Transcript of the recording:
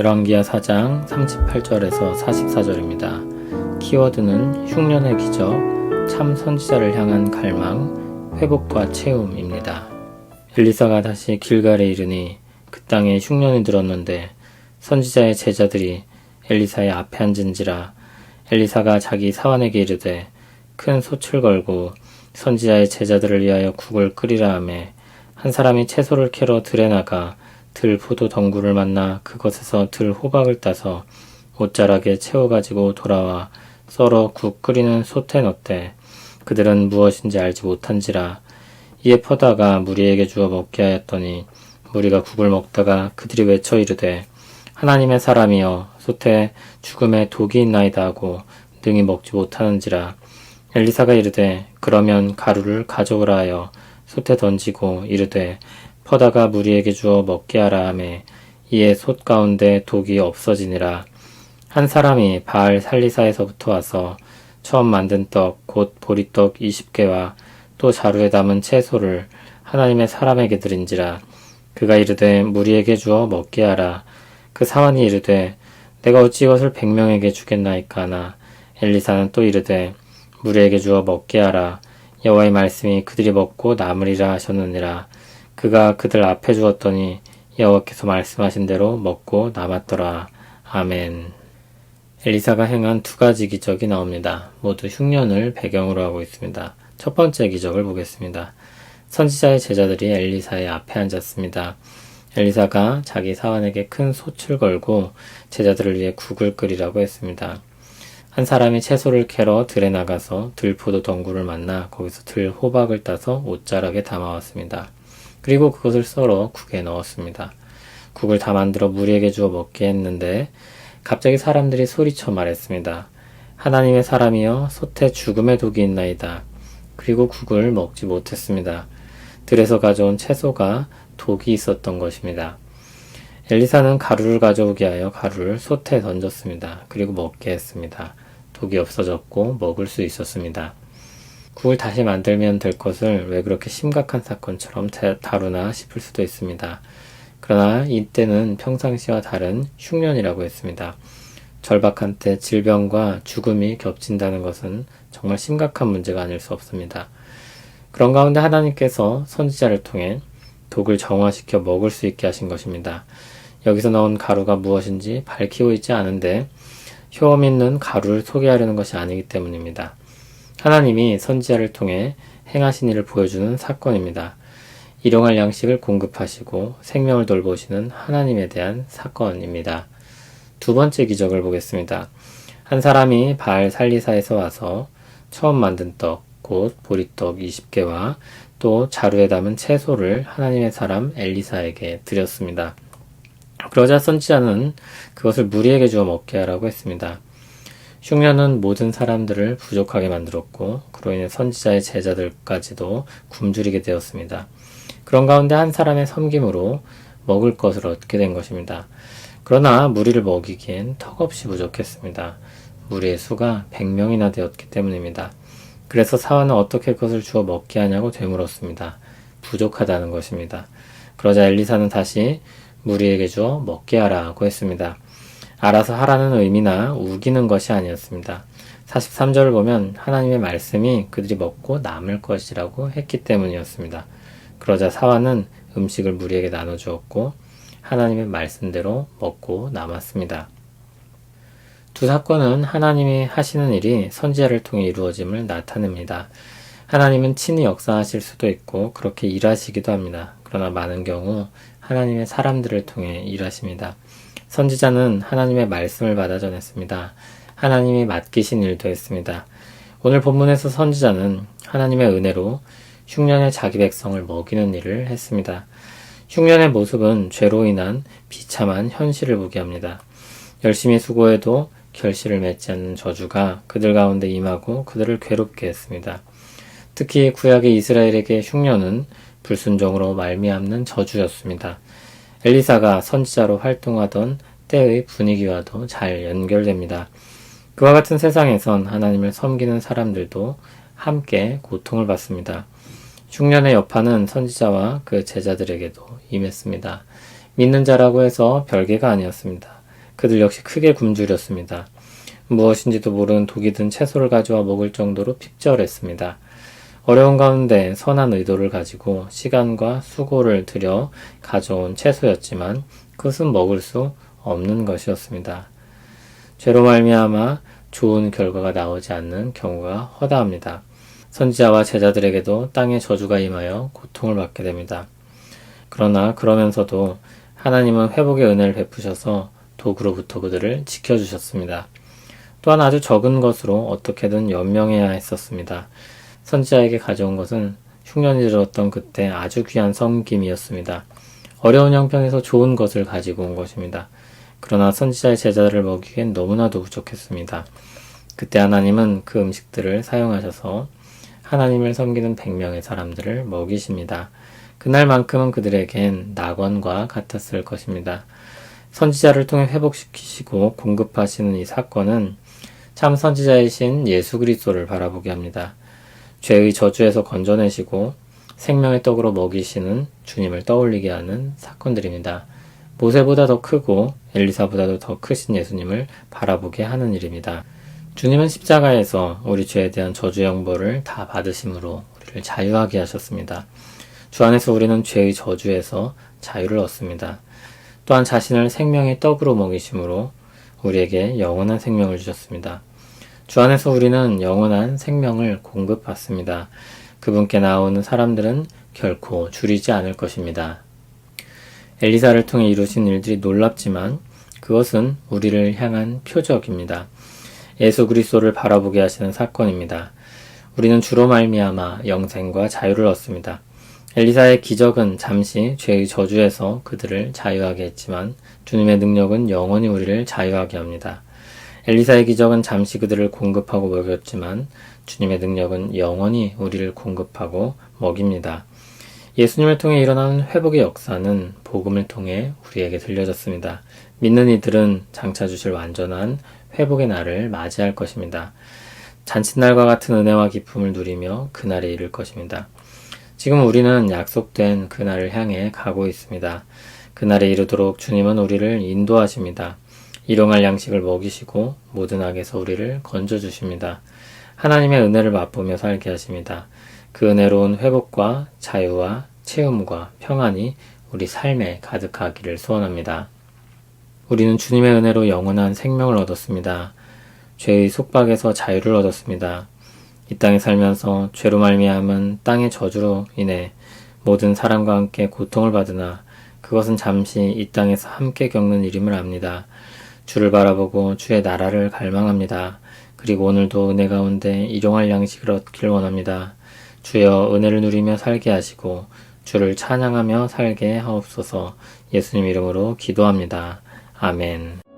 열왕기하 4장 38절에서 44절입니다. 키워드는 흉년의 기적, 참 선지자를 향한 갈망, 회복과 채움입니다. 엘리사가 다시 길갈에 이르니 그 땅에 흉년이 들었는데 선지자의 제자들이 엘리사의 앞에 앉은지라. 엘리사가 자기 사환에게 이르되 큰 솥을 걸고 선지자의 제자들을 위하여 국을 끓이라 하매 한 사람이 채소를 캐러 들에 나가 들 포도 덩굴을 만나 그것에서 들 호박을 따서 옷자락에 채워가지고 돌아와 썰어 국 끓이는 솥에 넣되 그들은 무엇인지 알지 못한지라. 이에 퍼다가 무리에게 주어 먹게 하였더니 무리가 국을 먹다가 그들이 외쳐 이르되 하나님의 사람이여 솥에 죽음의 독이 있나이다 하고 능히 먹지 못하는지라. 엘리사가 이르되 그러면 가루를 가져오라 하여 솥에 던지고 이르되 퍼다가 무리에게 주어 먹게 하라 하매 이에 솥 가운데 독이 없어지니라. 한 사람이 바알 살리사에서부터 와서 처음 만든 떡 곧 보리떡 20개와 또 자루에 담은 채소를 하나님의 사람에게 드린지라. 그가 이르되 무리에게 주어 먹게 하라. 그 사환이 이르되 내가 어찌 이것을 100명에게 주겠나이까 하나. 엘리사는 또 이르되 무리에게 주어 먹게 하라. 여호와의 말씀이 그들이 먹고 남으리라 하셨느니라. 그가 그들 앞에 주었더니 여호와께서 말씀하신 대로 먹고 남았더라. 아멘. 엘리사가 행한 두 가지 기적이 나옵니다. 모두 흉년을 배경으로 하고 있습니다. 첫 번째 기적을 보겠습니다. 선지자의 제자들이 엘리사의 앞에 앉았습니다. 엘리사가 자기 사환에게 큰 솥을 걸고 제자들을 위해 국을 끓이라고 했습니다. 한 사람이 채소를 캐러 들에 나가서 들포도 덩굴을 만나 거기서 들 호박을 따서 옷자락에 담아왔습니다. 그리고 그것을 썰어 국에 넣었습니다. 국을 다 만들어 무리에게 주어 먹게 했는데 갑자기 사람들이 소리쳐 말했습니다. 하나님의 사람이여 솥에 죽음의 독이 있나이다. 그리고 국을 먹지 못했습니다. 들에서 가져온 채소가 독이 있었던 것입니다. 엘리사는 가루를 가져오게 하여 가루를 솥에 던졌습니다. 그리고 먹게 했습니다. 독이 없어졌고 먹을 수 있었습니다. 국을 다시 만들면 될 것을 왜 그렇게 심각한 사건처럼 다루나 싶을 수도 있습니다. 그러나 이때는 평상시와 다른 흉년이라고 했습니다. 절박한 때 질병과 죽음이 겹친다는 것은 정말 심각한 문제가 아닐 수 없습니다. 그런 가운데 하나님께서 선지자를 통해 독을 정화시켜 먹을 수 있게 하신 것입니다. 여기서 나온 가루가 무엇인지 밝히고 있지 않은데 효험 있는 가루를 소개하려는 것이 아니기 때문입니다. 하나님이 선지자를 통해 행하신 일을 보여주는 사건입니다. 일용할 양식을 공급하시고 생명을 돌보시는 하나님에 대한 사건입니다. 두 번째 기적을 보겠습니다. 한 사람이 바알 살리사에서 와서 처음 만든 떡, 곧 보리떡 20개와 또 자루에 담은 채소를 하나님의 사람 엘리사에게 드렸습니다. 그러자 선지자는 그것을 무리에게 주어 먹게 하라고 했습니다. 흉년은 모든 사람들을 부족하게 만들었고 그로 인해 선지자의 제자들까지도 굶주리게 되었습니다. 그런 가운데 한 사람의 섬김으로 먹을 것을 얻게 된 것입니다. 그러나 무리를 먹이기엔 턱없이 부족했습니다. 무리의 수가 100명이나 되었기 때문입니다. 그래서 사환은 어떻게 그것을 주어 먹게 하냐고 되물었습니다. 부족하다는 것입니다. 그러자 엘리사는 다시 무리에게 주어 먹게 하라고 했습니다. 알아서 하라는 의미나 우기는 것이 아니었습니다. 43절을 보면 하나님의 말씀이 그들이 먹고 남을 것이라고 했기 때문이었습니다. 그러자 사환은 음식을 무리에게 나눠주었고 하나님의 말씀대로 먹고 남았습니다. 두 사건은 하나님이 하시는 일이 선지자를 통해 이루어짐을 나타냅니다. 하나님은 친히 역사하실 수도 있고 그렇게 일하시기도 합니다. 그러나 많은 경우 하나님의 사람들을 통해 일하십니다. 선지자는 하나님의 말씀을 받아 전했습니다. 하나님이 맡기신 일도 했습니다. 오늘 본문에서 선지자는 하나님의 은혜로 흉년의 자기 백성을 먹이는 일을 했습니다. 흉년의 모습은 죄로 인한 비참한 현실을 보게 합니다. 열심히 수고해도 결실을 맺지 않는 저주가 그들 가운데 임하고 그들을 괴롭게 했습니다. 특히 구약의 이스라엘에게 흉년은 불순종으로 말미암는 저주였습니다. 엘리사가 선지자로 활동하던 때의 분위기와도 잘 연결됩니다. 그와 같은 세상에선 하나님을 섬기는 사람들도 함께 고통을 받습니다. 흉년의 여파는 선지자와 그 제자들에게도 임했습니다. 믿는 자라고 해서 별개가 아니었습니다. 그들 역시 크게 굶주렸습니다. 무엇인지도 모르는 독이 든 채소를 가져와 먹을 정도로 핍절했습니다. 어려운 가운데 선한 의도를 가지고 시간과 수고를 들여 가져온 채소였지만 그것은 먹을 수 없는 것이었습니다. 죄로 말미암아 좋은 결과가 나오지 않는 경우가 허다합니다. 선지자와 제자들에게도 땅의 저주가 임하여 고통을 받게 됩니다. 그러나 그러면서도 하나님은 회복의 은혜를 베푸셔서 독으로부터 그들을 지켜주셨습니다. 또한 아주 적은 것으로 어떻게든 연명해야 했었습니다. 선지자에게 가져온 것은 흉년이 들었던 그때 아주 귀한 섬김이었습니다. 어려운 형편에서 좋은 것을 가지고 온 것입니다. 그러나 선지자의 제자들을 먹이기엔 너무나도 부족했습니다. 그때 하나님은 그 음식들을 사용하셔서 하나님을 섬기는 100명의 사람들을 먹이십니다. 그날만큼은 그들에겐 낙원과 같았을 것입니다. 선지자를 통해 회복시키시고 공급하시는 이 사건은 참 선지자이신 예수 그리스도를 바라보게 합니다. 죄의 저주에서 건져내시고 생명의 떡으로 먹이시는 주님을 떠올리게 하는 사건들입니다. 모세보다 더 크고 엘리사보다도 더 크신 예수님을 바라보게 하는 일입니다. 주님은 십자가에서 우리 죄에 대한 저주 형벌을 다 받으심으로 우리를 자유하게 하셨습니다. 주 안에서 우리는 죄의 저주에서 자유를 얻습니다. 또한 자신을 생명의 떡으로 먹이심으로 우리에게 영원한 생명을 주셨습니다. 주 안에서 우리는 영원한 생명을 공급받습니다. 그분께 나오는 사람들은 결코 줄이지 않을 것입니다. 엘리사를 통해 이루신 일들이 놀랍지만 그것은 우리를 향한 표적입니다. 예수 그리스도를 바라보게 하시는 사건입니다. 우리는 주로 말미암아 영생과 자유를 얻습니다. 엘리사의 기적은 잠시 죄의 저주에서 그들을 자유하게 했지만 주님의 능력은 영원히 우리를 자유하게 합니다. 엘리사의 기적은 잠시 그들을 공급하고 먹였지만 주님의 능력은 영원히 우리를 공급하고 먹입니다. 예수님을 통해 일어나는 회복의 역사는 복음을 통해 우리에게 들려졌습니다. 믿는 이들은 장차 주실 완전한 회복의 날을 맞이할 것입니다. 잔칫날과 같은 은혜와 기쁨을 누리며 그날에 이를 것입니다. 지금 우리는 약속된 그날을 향해 가고 있습니다. 그날에 이르도록 주님은 우리를 인도하십니다. 일용할 양식을 먹이시고 모든 악에서 우리를 건져주십니다. 하나님의 은혜를 맛보며 살게 하십니다. 그 은혜로운 회복과 자유와 체험과 평안이 우리 삶에 가득하기를 소원합니다. 우리는 주님의 은혜로 영원한 생명을 얻었습니다. 죄의 속박에서 자유를 얻었습니다. 이 땅에 살면서 죄로 말미암은 땅의 저주로 인해 모든 사람과 함께 고통을 받으나 그것은 잠시 이 땅에서 함께 겪는 일임을 압니다. 주를 바라보고 주의 나라를 갈망합니다. 그리고 오늘도 은혜 가운데 일용할 양식을 얻길 원합니다. 주여 은혜를 누리며 살게 하시고 주를 찬양하며 살게 하옵소서. 예수님 이름으로 기도합니다. 아멘.